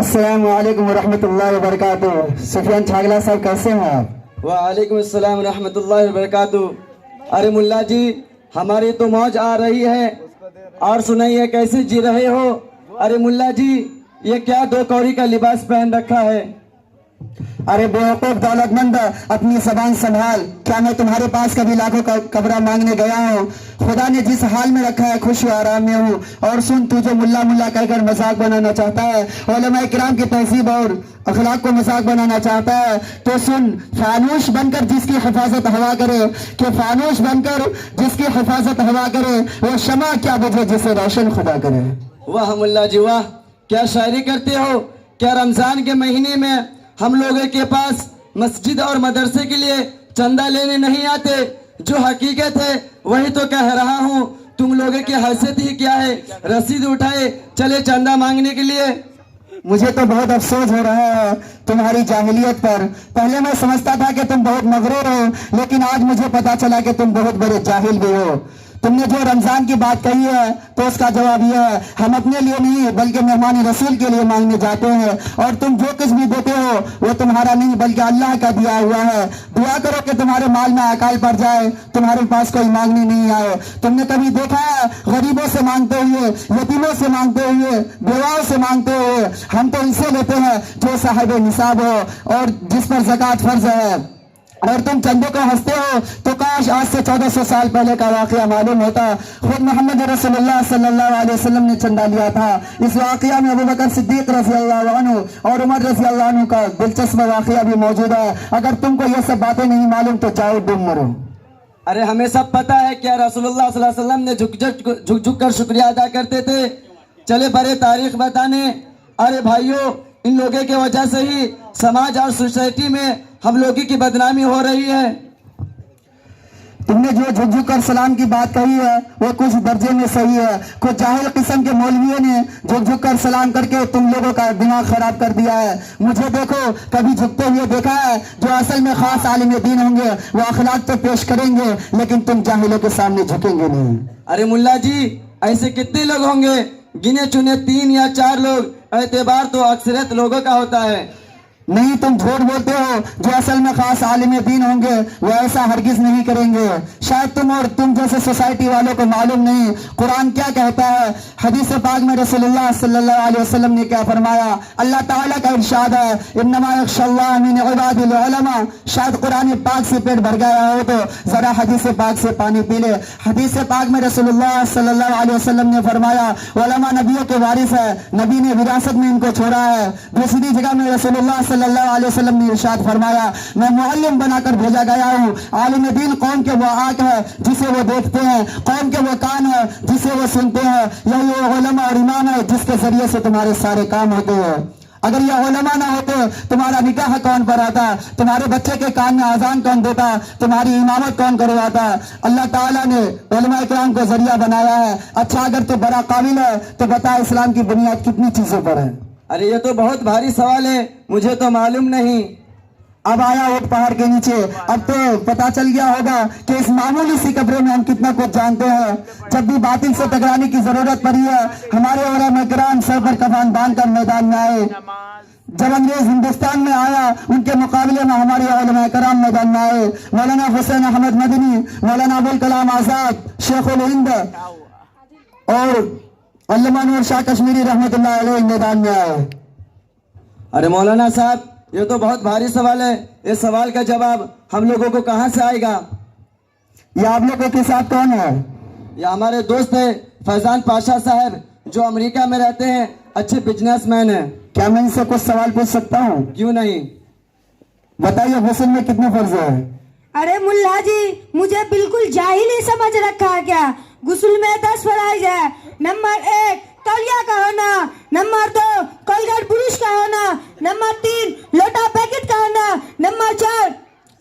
السلام علیکم ورحمۃ اللہ وبرکاتہ. سفیان چھاگلا صاحب کیسے ہیں آپ؟ وعلیکم السلام ورحمۃ اللہ وبرکاتہ. ارے ملا جی ہماری تو موج آ رہی ہے اور سنائیے کیسے جی رہے ہو؟ ارے ملا جی یہ کیا دو کوڑی کا لباس پہن رکھا ہے؟ ارے بیوقوف دولت مند اپنی زبان سنبھال. کیا میں تمہارے پاس کبھی لاکھوں کا قبرہ مانگنے گیا ہوں؟ خدا نے جس حال میں رکھا ہے خوش و آرام میں ہوں. اور سن تو جو ملا ملا کہہ کر مذاق بنانا چاہتا ہے، علماء کرام کی تہذیب اور اخلاق کو مذاق بنانا چاہتا ہے، تو سن فانوس بن کر جس کی حفاظت ہوا کرے، کہ فانوس بن کر جس کی حفاظت ہوا کرے وہ شمع کیا بجھے جسے روشن خدا کرے. واہ ملا جی واہ، کیا شاعری کرتے ہو. کیا رمضان کے مہینے میں ہم لوگوں کے پاس مسجد اور مدرسے کے لیے چندہ لینے نہیں آتے؟ جو حقیقت ہے وہی تو کہہ رہا ہوں. تم لوگوں کی حیثیت ہی کیا ہے رسید اٹھائے چلے چندہ مانگنے کے لیے؟ مجھے تو بہت افسوس ہو رہا ہے تمہاری جاہلیت پر. پہلے میں سمجھتا تھا کہ تم بہت مغرور ہو، لیکن آج مجھے پتا چلا کہ تم بہت بڑے جاہل بھی ہو. تم نے جو رمضان کی بات کہی ہے تو اس کا جواب یہ ہے، ہم اپنے لیے نہیں بلکہ مہمان رسول کے لیے مانگنے جاتے ہیں. اور تم جو کچھ بھی دیتے ہو وہ تمہارا نہیں بلکہ اللہ کا دیا ہوا ہے. دعا کرو کہ تمہارے مال میں اکال پڑ جائے، تمہارے پاس کوئی مانگنے نہیں آئے. تم نے کبھی دیکھا ہے غریبوں سے مانگتے ہوئے، یتیموں سے مانگتے ہوئے، بیواؤں سے مانگتے ہوئے؟ ہم تو ان سے لیتے ہیں جو صاحب نصاب ہو اور جس پر زکوٰۃ فرض ہے. اور تم چندوں کو ہنستے ہو تو کاش آج سے 1400 سال پہلے کا واقعہ معلوم ہوتا. خود محمد رسول اللہ صلی اللہ علیہ وسلم نے چندہ لیا تھا. اس واقعہ میں ابوبکر صدیق رضی اللہ عنہ اور عمر رضی اللہ عنہ کا دلچسپ واقعہ بھی موجود ہے. اگر تم کو یہ سب باتیں نہیں معلوم تو چاہو ڈوب مرو. ارے ہمیں سب پتا ہے کیا رسول اللہ صلی اللہ علیہ وسلم نے جھک جھک کر شکریہ ادا کرتے تھے. چلے برے تاریخ بتانے. ارے بھائیو ان لوگوں کی وجہ سے ہی سماج اور سوسائٹی میں ہم لوگوں کی بدنامی ہو رہی ہے. تم نے جو جھک جھک کر سلام کی بات کہی ہے وہ کچھ درجے میں صحیح ہے. کچھ جاہل قسم کے مولویوں نے جھک جھک کر سلام کر کے تم لوگوں کا دماغ خراب کر دیا ہے. مجھے دیکھو کبھی جھکتے ہوئے دیکھا ہے؟ جو اصل میں خاص عالم دین ہوں گے وہ اخلاق تو پیش کریں گے لیکن تم جاہلوں کے سامنے جھکیں گے نہیں. ارے ملا جی ایسے کتنے لوگ ہوں گے؟ گنے چنے 3 یا 4 لوگ. اعتبار تو اکثریت لوگوں کا ہوتا ہے. نہیں تم جھوٹ بولتے ہو. جو اصل میں خاص عالم دین ہوں گے وہ ایسا ہرگز نہیں کریں گے. شاید تم جیسے سوسائٹی والوں کو معلوم نہیں قرآن کیا کہتا ہے. حدیث پاک میں رسول اللہ صلی اللہ علیہ وسلم نے کیا فرمایا؟ اللہ تعالیٰ کا ارشاد ہے انما یخشی اللہ من عباد العلماء. شاید قرآن پاک سے پیٹ بھر گیا ہو تو ذرا حدیث پاک سے پانی پی لے. حدیث پاک میں رسول اللہ صلی اللہ علیہ وسلم نے فرمایا علماء نبیوں کے وارث ہے، نبی نے وراثت میں ان کو چھوڑا ہے. دوسری جگہ میں رسول اللہ صلی اللہ علیہ وسلم نے ارشاد فرمایا میں معلم بنا کر بھیجا گیا ہوں. عالم دین قوم کے وہ آنکھ ہے جسے وہ دیکھتے ہیں، قوم کے وہ کان ہے جسے وہ سنتے ہیں. یہی وہ علماء اور امام ہے جس کے ذریعے سے تمہارے سارے کام ہوتے ہیں. اگر یہ علماء نہ ہوتے تمہارا نکاح کون پڑھاتا؟ تمہارے بچے کے کان میں اذان کون دیتا؟ تمہاری امامت کون کرواتا؟ اللہ تعالیٰ نے علماء کرام کو ذریعہ بنایا ہے. اچھا اگر تو بڑا قابل ہے تو بتا اسلام کی بنیاد کتنی چیزوں پر ہے؟ ارے یہ تو بہت بھاری سوال ہے، مجھے تو معلوم نہیں. اب آیا اونٹ پہاڑ کے نیچے، اب تو پتا چل گیا ہوگا کہ اس معمولی سی قبرے میں ہم کتنا کچھ جانتے ہیں. جب بھی باطل سے ٹکرانے کی ضرورت پڑی ہے ہمارے علماء کرام سر پر کفن باندھ کر میدان میں آئے. جب انگریز ہندوستان میں آیا ان کے مقابلے میں ہمارے علماء کرام میدان میں آئے. مولانا حسین احمد مدنی، مولانا ابوالکلام آزاد، شیخ الہند اور علامہ نور شاہ کشمیری رحمت اللہ علیہ میدان میں آئے. ارے مولانا صاحب یہ تو بہت بھاری سوال ہے، اس سوال کا جواب ہم لوگوں کو کہاں سے آئے گا؟ یہ آپ لوگوں کے ساتھ کون ہے؟ یہ ہمارے دوست ہے فیضان پاشا صاحب جو امریکہ میں رہتے ہیں، اچھے بزنس مین ہیں. کیا میں ان سے کچھ سوال پوچھ سکتا ہوں؟ کیوں نہیں. بتائیے غسل میں کتنے فرض ہے؟ ارے ملا جی مجھے بالکل جاہل ہی سمجھ رکھا ہے کیا؟ غسل میں 10 فرائض ہے. نمبر 1 تولیہ کا ہونا، نمبر 2 کولگیٹ برش کا ہونا، نمبر 3 لوٹا پیکٹ کا ہونا، نمبر 4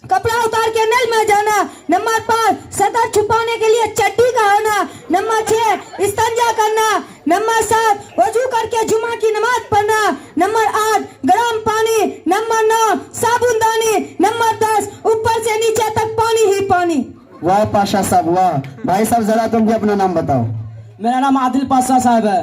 کپڑا اتار کے نل میں جانا، نمبر 5 سطر چھپانے کے لیے چٹی کا ہونا، نمبر 6 استنجا کرنا، نمبر 7 وضو کر کے جمعہ کی نماز پڑھنا، نمبر 8 گرم پانی، نمبر 9 صابن دانی، نمبر 10 اوپر سے نیچے تک پانی ہی پانی. واہ پاشا صاحب واہ. بھائی صاحب ذرا تم بھی اپنا نام بتاؤ. میرا نام عادل پاشا صاحب ہے.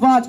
5